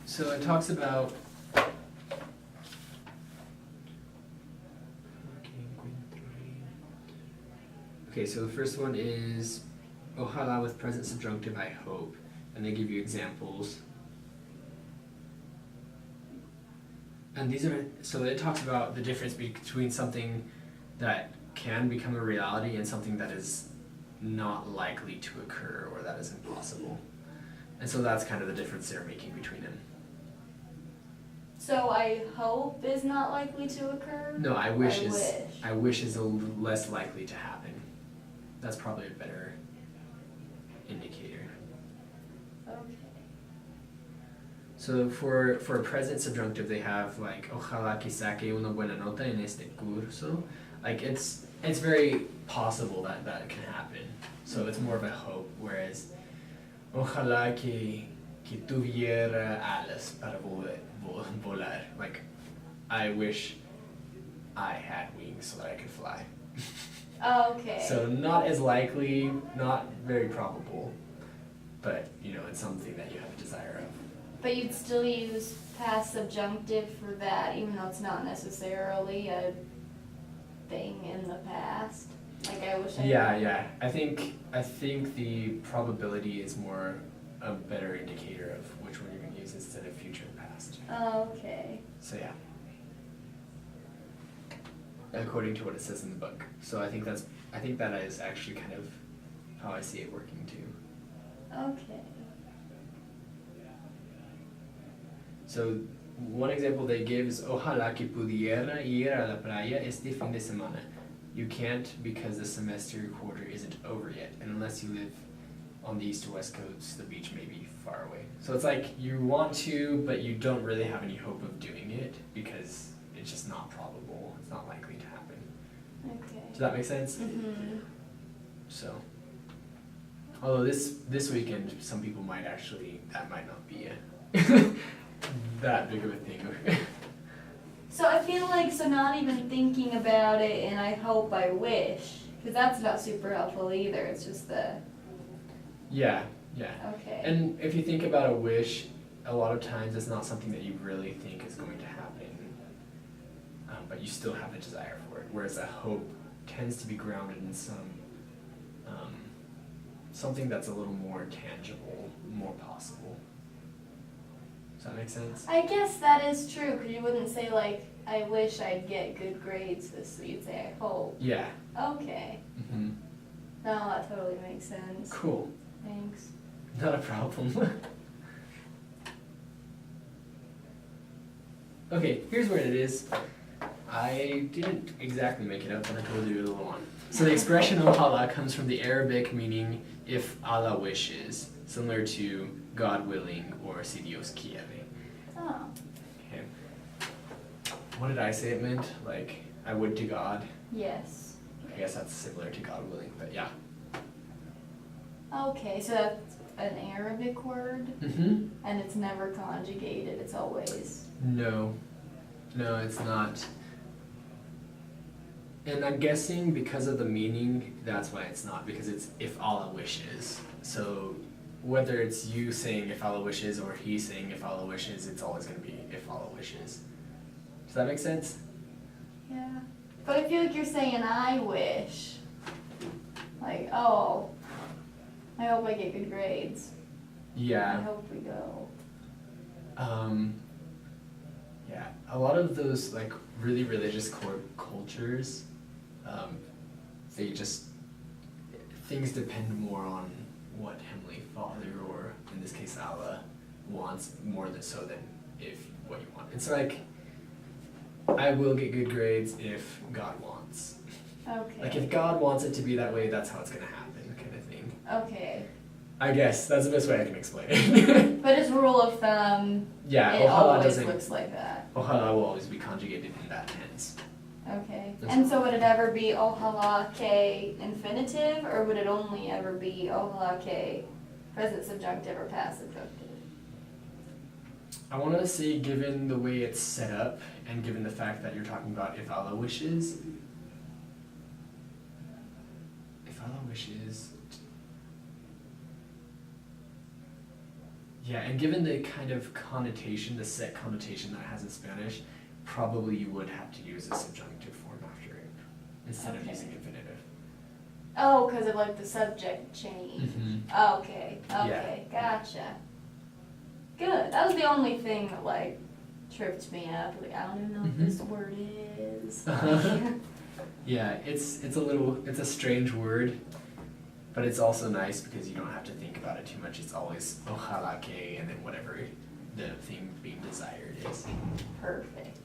So it talks about okay, so the first one is Ojala with present subjunctive, I hope. And they give you examples. And these are, so it talks about the difference between something that can become a reality and something that is not likely to occur or that is impossible. And so that's kind of the difference they're making between them. So I hope is not likely to occur? No, I wish is less likely to happen. That's probably a better indicator. Okay. So for a present subjunctive, they have like Ojalá que saque una buena nota en este curso. Like it's very possible that that can happen. So it's more of a hope. Whereas Ojalá que tuviera alas para volar. Like I wish I had wings so that I could fly. Okay. So not as likely, not very probable, but you know, it's something that you have a desire of. But you'd still use past subjunctive for that, even though it's not necessarily a thing in the past. Like I wish I. Yeah. I think the probability is more a better indicator of which one you're going to use instead of future and past. Okay. So yeah. According to what it says in the book. So I think that is actually kind of how I see it working too. Okay. So one example they give is Ojalá que pudiera ir a la playa este fin de semana. You can't because the semester quarter isn't over yet, and unless you live on the east or west coast, the beach may be far away. So it's like you want to, but you don't really have any hope of doing it because it's just not probable. It's not likely to happen. Okay. Does that make sense? Mm-hmm. So, although this weekend, some people might actually, that might not be that big of a thing. So I feel like, so not even thinking about it and I hope I wish, because that's not super helpful either, it's just the... Yeah. Okay. And if you think about a wish, a lot of times it's not something that you really think is going to happen, but you still have a desire for it, whereas a hope tends to be grounded in something that's a little more tangible, more possible. Does that make sense? I guess that is true, because you wouldn't say like, I wish I'd get good grades this week, you'd say I hope. Yeah. Okay. Mm-hmm. No, that totally makes sense. Cool. Thanks. Not a problem. Okay, here's what it is. I didn't exactly make it up, but I told you a little one. So the expression Ojala comes from the Arabic meaning if Allah wishes, similar to God willing or si Dios quiere. Oh. Okay. What did I say it meant? Like, I would to God? Yes. I guess that's similar to God willing, but yeah. Okay, so that's an Arabic word, Mm-hmm. and it's never conjugated, it's always... No, it's not. And I'm guessing because of the meaning, that's why it's not, because it's if Allah wishes. So whether it's you saying if Allah wishes or he saying if Allah wishes, it's always going to be if Allah wishes. Does that make sense? Yeah. But I feel like you're saying I wish. Like, oh, I hope I get good grades. I Yeah. hope we go. Yeah. A lot of those like really religious cultures, they just, things depend more on what Heavenly Father, or in this case Allah, wants more than so than if what you want. It's like, I will get good grades if God wants. Okay. Like if God wants it to be that way, that's how it's gonna happen, kind of thing. Okay. I guess that's the best way I can explain it. But as a rule of thumb, Yeah, it Ojalá always doesn't. looks like that. Ojalá will always be conjugated in that tense. Okay. That's And so would it ever be Ojalá que infinitive, or would it only ever be Ojalá que present subjunctive or past subjunctive? I want to say, given the way it's set up, and given the fact that you're talking about if Allah wishes, Yeah, and given the kind of connotation, the set connotation that it has in Spanish, probably you would have to use a subjunctive form after it instead of Okay. using infinitive. Oh, because of like the subject change. Mhm. Okay, okay, gotcha. Good. That was the only thing that like tripped me up. Like I don't even know what this word is. Yeah, it's a strange word, but it's also nice because you don't have to think about it too much. It's always ojalá que and then whatever the thing being desired is. Perfect.